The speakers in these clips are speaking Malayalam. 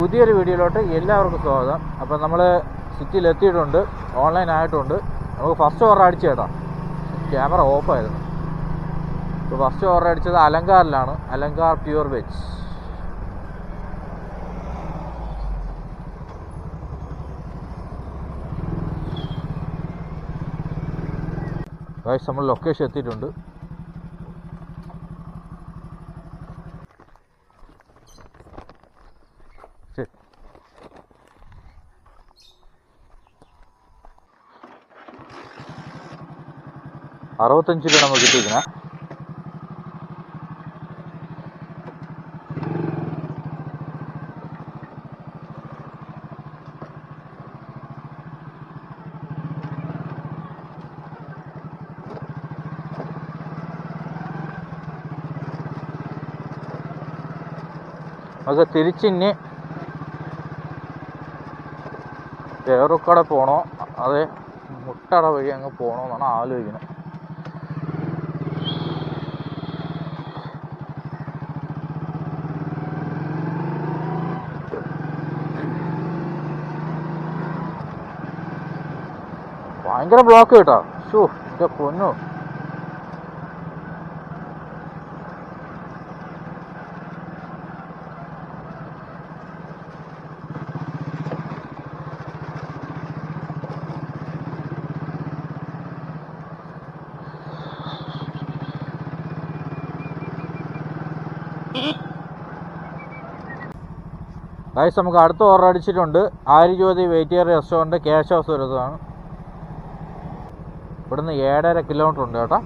പുതിയൊരു വീഡിയോയിലോട്ട് എല്ലാവർക്കും സ്വാഗതം. അപ്പോൾ നമ്മൾ സിറ്റിയിൽ എത്തിയിട്ടുണ്ട്, ഓൺലൈൻ ആയിട്ടുണ്ട്. നമുക്ക് ഫസ്റ്റ് ഓർഡർ അടിച്ചു കേട്ടോ, ക്യാമറ ഓഫായിരുന്നു. ഇപ്പോൾ ഫസ്റ്റ് ഓർഡർ അടിച്ചത് അലങ്കാറിലാണ്, അലങ്കാർ പ്യൂർ വെജ്. ഗൈസ് നമ്മൾ ലൊക്കേഷൻ എത്തിയിട്ടുണ്ട്. ശരി, ₹65 നമുക്ക് കിട്ടിയിരിക്കുന്നത്. നമുക്ക് തിരിച്ചിനി പേറുക്കട പോകണോ അതെ മുട്ടട വഴി അങ്ങ് പോകണമെന്നാണ് ആലോചിക്കുന്നത്. ഭയങ്കര ബ്ലോക്ക് കേട്ടോ. ഷോ എൻ്റെ പൊന്നോ, ഗൈസ് നമുക്ക് അടുത്ത ഓർഡർ അടിച്ചിട്ടുണ്ട്. ആര്യജ്യോതി വെയിറ്റിയർ റെസ്റ്റോറൻറ്റ്, ക്യാഷ് ഹൗസ് വരുന്നതാണ്. ഇവിടുന്ന് 7.5 കിലോമീറ്റർ ഉണ്ട് കേട്ടോ.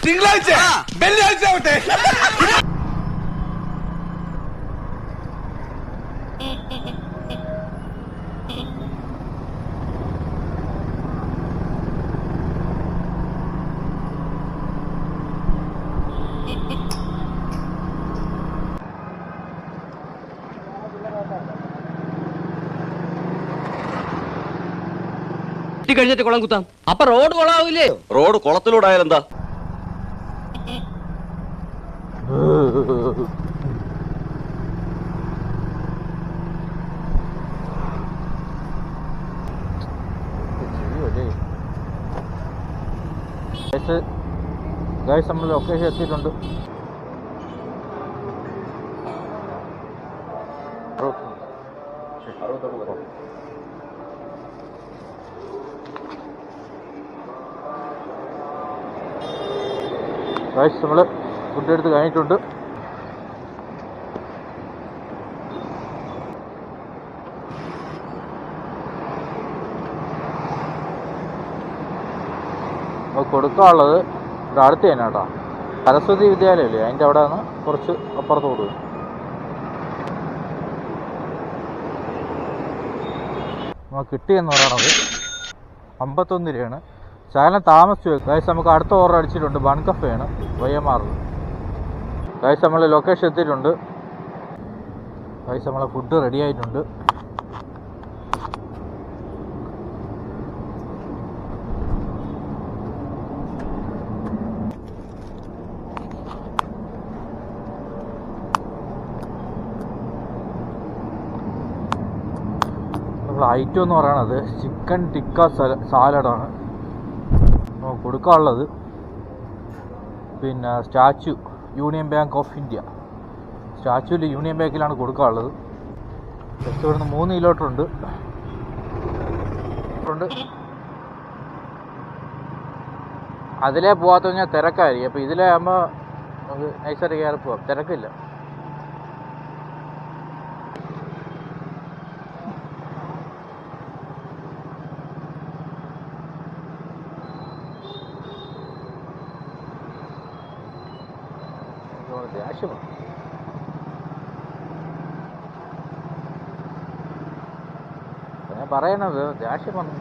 തിങ്കളാഴ്ച വെള്ളിയാഴ്ച ആവട്ടെ. കഴിഞ്ഞിട്ട് കുളം കുത്താം. അപ്പൊ റോഡ് കുളമാവില്ലേ? റോഡ് കുളത്തിലൂടെ ആയാലെന്താ? ഗൈസ് നമ്മൾ ലൊക്കേഷൻ എത്തിയിട്ടുണ്ട്. ഗൈസ് നമ്മൾ ഫുഡ് എടുത്ത് കഴിഞ്ഞിട്ടുണ്ട്. നമുക്ക് കൊടുക്കാനുള്ളത് ഇവിടെ അടുത്ത് തന്നെ കേട്ടോ, സരസ്വതി വിദ്യാലയമില്ലേ അതിൻ്റെ അവിടെ നിന്ന് കുറച്ച് അപ്പുറത്ത് കൊടുക്കും. നമുക്ക് കിട്ടിയെന്ന് പറയണത് 51 രൂപയാണ്. ശകലം താമസിച്ചു വെക്കും. ഗൈസ് നമുക്ക് അടുത്ത ഓർഡർ അടിച്ചിട്ടുണ്ട്, ബൺ കഫേയാണ് വയ്യമാറിൽ. ഗൈസ് നമ്മൾ ലൊക്കേഷൻ എത്തിയിട്ടുണ്ട്. ഗൈസ് നമ്മളെ ഫുഡ് റെഡി ആയിട്ടുണ്ട്. നമ്മൾ ഐറ്റം എന്ന് പറയണത് ചിക്കൻ ടിക്ക സാലഡാണ് കൊടുക്കാനുള്ളത്. പിന്നെ statue Union Bank of India, സ്റ്റാച്യുവിൽ യൂണിയൻ ബാങ്കിലാണ് കൊടുക്കാനുള്ളത്. ജസ്റ്റ് ഇവിടുന്ന് 3 കിലോമീറ്റർ ഉണ്ട്. അതിലേ പോകാത്ത കഴിഞ്ഞാൽ തിരക്കായിരിക്കും. അപ്പോൾ ഇതിലേ ആകുമ്പോൾ നമുക്ക് നൈസായിട്ട് കയറി പോവാം, തിരക്കില്ല. ദേഷ്യമാണ്. ഞാൻ പറയണത് ദേഷ്യമാണ്.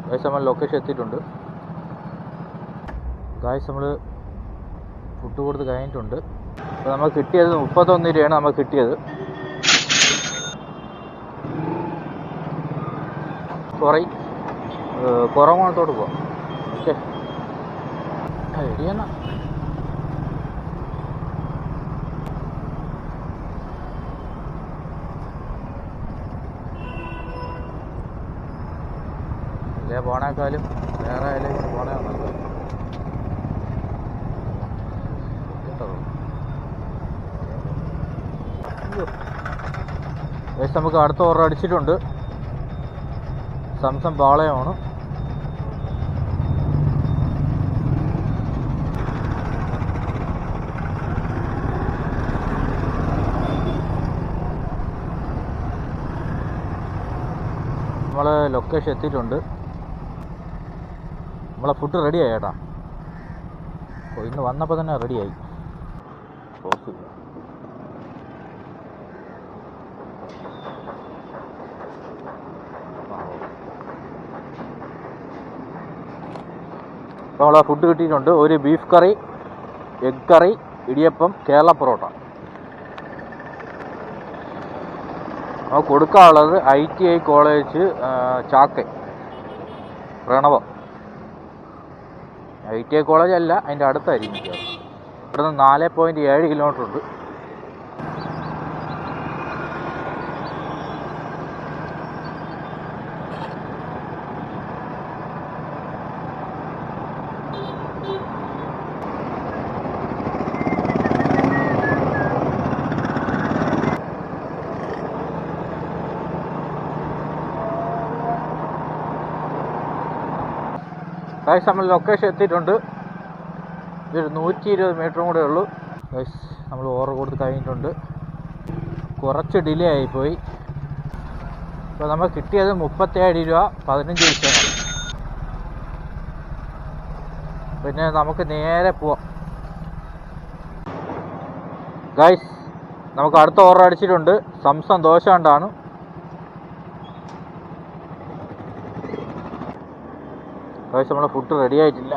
ഗൈസ് നമ്മൾ ലൊക്കേഷൻ എത്തിയിട്ടുണ്ട്. ഗൈസ് നമ്മൾ ഫുഡ് കൊടുത്ത് കഴിഞ്ഞിട്ടുണ്ട്. അപ്പോൾ നമുക്ക് കിട്ടിയത് 31 രൂപയാണ് നമുക്ക് കിട്ടിയത്. സോറി, കുറവാണത്തോട്ട് പോവാം. ഓക്കെ ശരിയെന്നാ. ഇല്ലേ പോണേക്കാളും വേറെ ആയാലും പോണേ നല്ലത് കേട്ടോ. നമുക്ക് അടുത്ത ഓർഡർ അടിച്ചിട്ടുണ്ട്. സംസം പാളയമാണ്. നമ്മൾ ലൊക്കേഷൻ എത്തിയിട്ടുണ്ട്. നമ്മളെ ഫുഡ് റെഡിയായി ചേട്ടാ. അപ്പോൾ ഇന്ന് വന്നപ്പോൾ തന്നെ റെഡിയായി. അപ്പോൾ നമ്മളെ ഫുഡ് കിട്ടിയിട്ടുണ്ട്. ഒരു ബീഫ് കറി, എഗ് കറി, ഇടിയപ്പം, കേരള പൊറോട്ട. നമുക്ക് കൊടുക്കാനുള്ളത് ITI കോളേജ് ചാക്ക പ്രണവം. ITI കോളേജ് അല്ല, അതിൻ്റെ അടുത്തായിരിക്കും. ഇവിടെ നിന്ന് 4.7 കിലോമീറ്റർ ഉണ്ട്. ഗൈസ് നമ്മൾ ലൊക്കേഷൻ എത്തിയിട്ടുണ്ട്. ഇതൊരു 120 മീറ്ററും കൂടെ ഉള്ളൂ. ഗൈസ് നമ്മൾ ഓർഡർ കൊടുത്ത് കഴിഞ്ഞിട്ടുണ്ട്. കുറച്ച് ഡിലേ ആയിപ്പോയി. അപ്പോൾ നമുക്ക് കിട്ടിയത് 37 രൂപ 15 പൈസയാണ്. പിന്നെ നമുക്ക് നേരെ പോവാം. ഗൈസ് നമുക്ക് അടുത്ത ഓർഡർ അടിച്ചിട്ടുണ്ട്. സംസം ദോശ കൊണ്ടാണ്. ഗൈസ് നമ്മളെ ഫുഡ് റെഡി ആയിട്ടില്ല.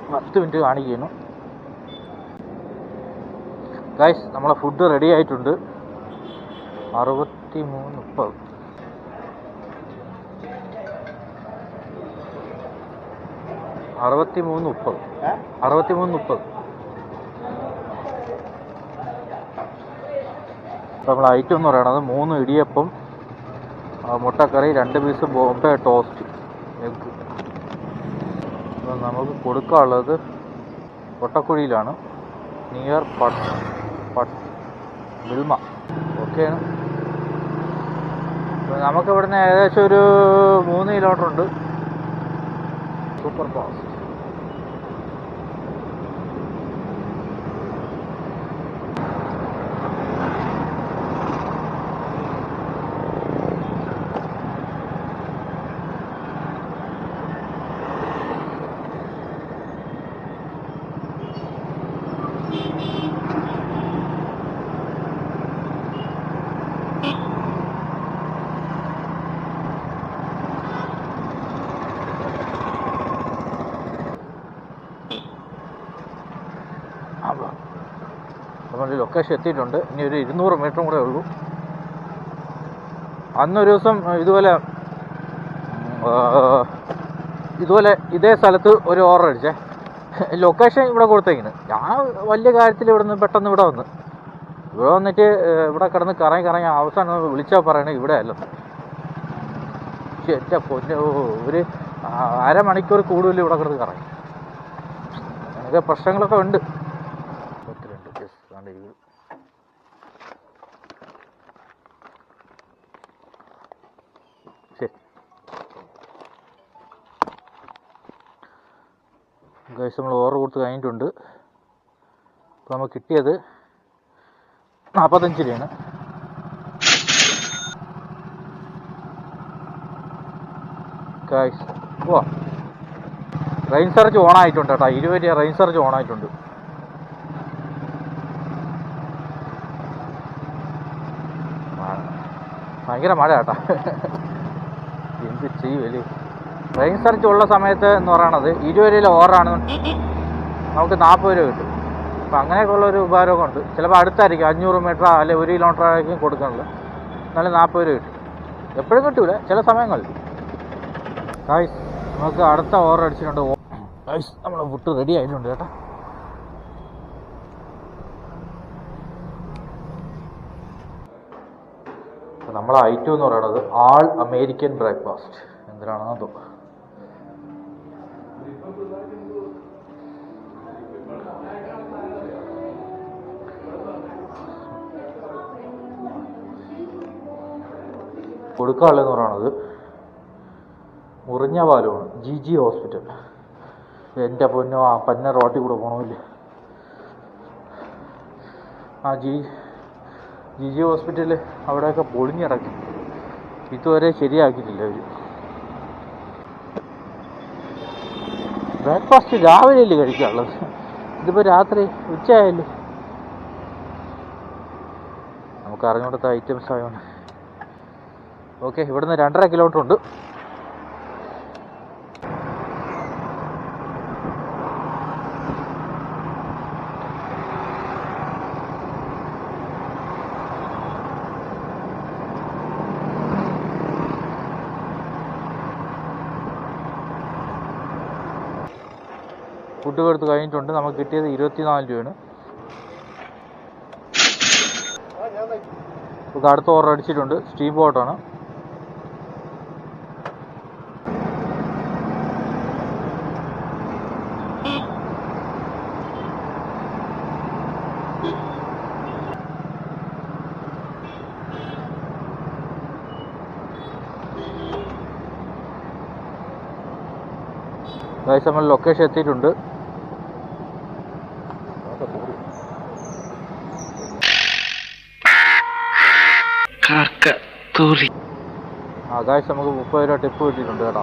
10 മിനിറ്റ് കാണിക്കുന്നു. ഗൈസ് നമ്മളെ ഫുഡ് റെഡി ആയിട്ടുണ്ട്. 63:30 63:30 നമ്മൾ ഐറ്റം എന്ന് പറയണത് 3 ഇടിയപ്പം, മുട്ടക്കറി, 2 പീസ് ബോംബെ ടോസ്റ്റ്, എഗ്. നമുക്ക് കൊടുക്കാനുള്ളത് കൊട്ടക്കുഴിയിലാണ്, നിയർ മിൽമ. ഓക്കെയാണ്. നമുക്ക് ഇവിടുന്ന് ഏകദേശം ഒരു 3 കിലോമീറ്റർ ഉണ്ട്. Super fast. നമ്മൾ ലൊക്കേഷൻ എത്തിയിട്ടുണ്ട്. ഇനി ഒരു 200 മീറ്ററും കൂടെ ഉള്ളൂ. അന്നൊരു ദിവസം ഇതുപോലെ ഇതേ സ്ഥലത്ത് ഒരു ഓർഡർ അടിച്ചേ. ലൊക്കേഷൻ ഇവിടെ കൊടുത്തേക്കിന്. ഞാൻ വലിയ കാര്യത്തിൽ ഇവിടെ നിന്ന് പെട്ടെന്ന് ഇവിടെ വന്നിട്ട് ഇവിടെ കിടന്ന് കറങ്ങി അവസാനം വിളിച്ചാൽ പറയണേ ഇവിടെ അല്ലെന്ന്. എൻ്റെ പൊന്നോ, ഒരു അരമണിക്കൂർ കൂടുതൽ ഇവിടെ കിടന്ന് കറങ്ങി. അങ്ങനെയൊക്കെ പ്രശ്നങ്ങളൊക്കെ ഉണ്ട്. ശരി ഗൈസ് നമ്മൾ ഓർഡർ കൊടുത്ത് കഴിഞ്ഞിട്ടുണ്ട്. അപ്പോൾ നമുക്ക് കിട്ടിയത് 45 രൂപയാണ്. ഗൈസ് റെയിൻ സർജ് ഓണായിട്ടുണ്ട് കേട്ടോ. 20 രൂപ റെയിൻ സർജ് ഓണായിട്ടുണ്ട്. ഭയങ്കര മഴ കേട്ടാ. എന്ത് ചെയ്യുമല്ലേ. റേഞ്ച് സെർച്ച് ഉള്ള സമയത്ത് എന്ന് പറയണത് 20 രൂപയിലെ ഓവറാണ് നമുക്ക് 40 രൂപ കിട്ടും. അപ്പോൾ അങ്ങനെയൊക്കെ ഉള്ളൊരു ഉപകാരമൊക്കെ ഉണ്ട്. ചിലപ്പോൾ അടുത്തായിരിക്കും 500 മീറ്റർ അല്ലെങ്കിൽ 1 കിലോമീറ്റർ ആയിരിക്കും കൊടുക്കുന്നത്, എന്നാലും 40 രൂപ കിട്ടും. എപ്പോഴും കിട്ടൂല, ചില സമയങ്ങളിൽ. ഗായ്സ് നമുക്ക് അടുത്ത ഓവർ അടിച്ചിട്ടുണ്ട്. ഗായ്സ് നമ്മളെ ഫുഡ് റെഡി ആയിട്ടുണ്ട് കേട്ടോ. നമ്മളെ ഐറ്റം എന്ന് പറയുന്നത് ആൾ അമേരിക്കൻ ബ്രേക്ക്ഫാസ്റ്റ്. എന്തിനാണെന്ന് തോന്നുന്നു. കൊടുക്കാനുള്ളതെന്ന് പറയുന്നത് മുറിഞ്ഞ പാലമാണ്. GG hospital. എൻ്റെ പൊന്നോ, ആ പന്ന റോട്ടിൽ കൂടെ പോകണമില്ല. ആ GG ഹോസ്പിറ്റൽ അവിടെയൊക്കെ പൊളിഞ്ഞിടക്കി, ഇതുവരെ ശരിയാക്കിയിട്ടില്ല അവർ. ബ്രേക്ക്ഫാസ്റ്റ് രാവിലെയല്ലേ കഴിക്കാനുള്ളത്, ഇതിപ്പോൾ രാത്രി ഉച്ചയായല്ലേ. നമുക്ക് അറിഞ്ഞുകൊടുത്ത ഐറ്റംസ് ആയതുകൊണ്ട്. ഓക്കെ, ഇവിടുന്ന് 2.5 കിലോമീറ്റർ ഉണ്ട്. ഫുഡ് കൊടുത്ത് കഴിഞ്ഞിട്ടുണ്ട്. നമുക്ക് കിട്ടിയത് 24 രൂപയാണ്. നമുക്ക് അടുത്ത ഓർഡർ അടിച്ചിട്ടുണ്ട്. സ്റ്റീം ബോട്ടാണ്. ഗൈസ് നമ്മൾ ലൊക്കേഷൻ എത്തിയിട്ടുണ്ട്. ഗൈസ് നമുക്ക് 30 രൂപ ടിപ്പ് കിട്ടിയിട്ടുണ്ട് കേട്ടോ.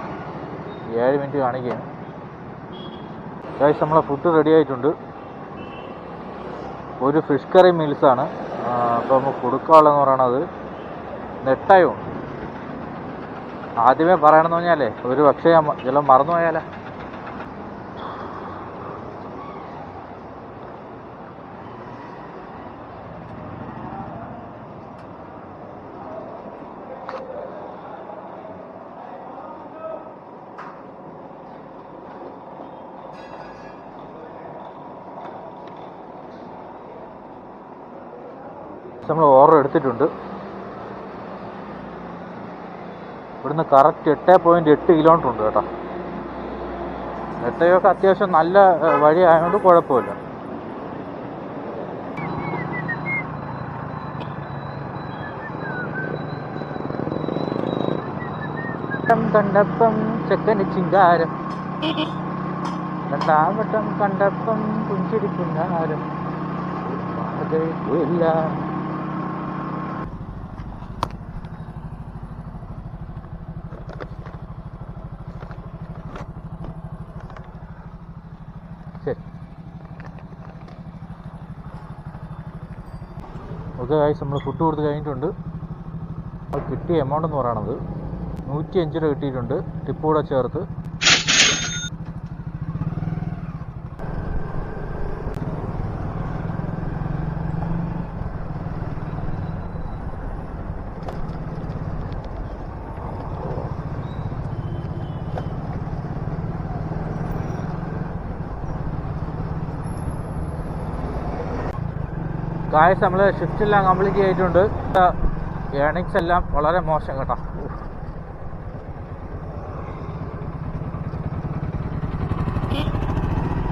7 മിനിറ്റ് കാണിക്കുകയാണ്. ഗൈസ് നമ്മളെ ഫുഡ് റെഡി ആയിട്ടുണ്ട്. ഒരു ഫിഷ് കറി മീൽസാണ്. അപ്പോൾ നമുക്ക് കൊടുക്കാനുള്ളതെന്ന് പറയണത് നെട്ടയും. ആദ്യമേ പറയണമെന്ന് പറഞ്ഞാലേ ഒരു പക്ഷേ ചിലപ്പോൾ മറന്നു പോയാലേ. നമ്മൾ ഓർഡർ എടുത്തിട്ടുണ്ട്. ഇവിടുന്ന് കറക്റ്റ് 8.8 കിലോമീറ്റർ ഉണ്ട് കേട്ടോ. നെട്ടയൊക്കെ അത്യാവശ്യം നല്ല വഴി ആയതുകൊണ്ട് കുഴപ്പമില്ല. കണ്ടപ്പം ചെക്കന് ചിങ്കാരം, രണ്ടാവട്ടം കണ്ടപ്പം പുഞ്ചിരിക്കുന്നാരം ഇല്ല. ഓക്കെ ഗൈസ് നമ്മൾ ഫുഡ് കൊടുത്ത് കഴിഞ്ഞിട്ടുണ്ട്. അത് കിട്ടിയ എമൗണ്ട് എന്ന് പറയണത് 105 രൂപ കിട്ടിയിട്ടുണ്ട്, ടിപ്പ് കൂടെ ചേർത്ത്. ഗായ്സ് നമ്മൾ ഷിഫ്റ്റ് എല്ലാം കംപ്ലീറ്റ് ചെയ്തിട്ടുണ്ട്. ഏണിങ്സ് എല്ലാം വളരെ മോശം കേട്ടോ.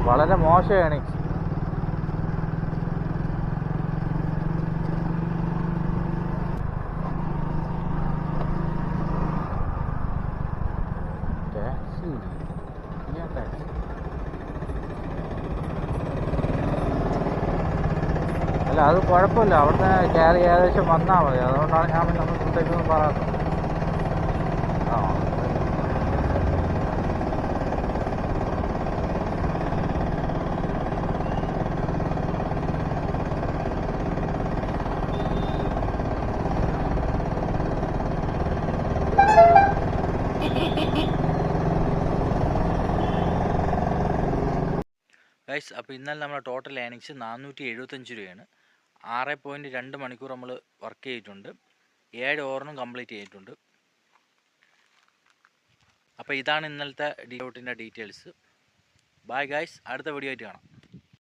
വളരെ മോശം ഏണിങ്സ്. അല്ല അത് കുഴപ്പമില്ല, അവിടുന്ന് കയറി ഏകദേശം വന്നാൽ മതി. അതുകൊണ്ടാണ് ഞാൻ പിന്നെ നമ്മൾ പുറത്തേക്കൊന്നും പറയാത്തത്. ആ ഗൈസ് അപ്പോൾ ഇന്നലെ നമ്മളെ ടോട്ടൽ ഏണിങ്സ് 475 രൂപയാണ്. 6.2 മണിക്കൂർ നമ്മൾ വർക്ക് ചെയ്തിട്ടുണ്ട്. 7 ഓവറിനും കംപ്ലീറ്റ് ചെയ്തിട്ടുണ്ട്. അപ്പോൾ ഇതാണ് ഇന്നലത്തെ ഡീറ്റെയിൽസ്. ബൈ ഗൈസ്, അടുത്ത വീഡിയോ ആയിട്ട് കാണാം.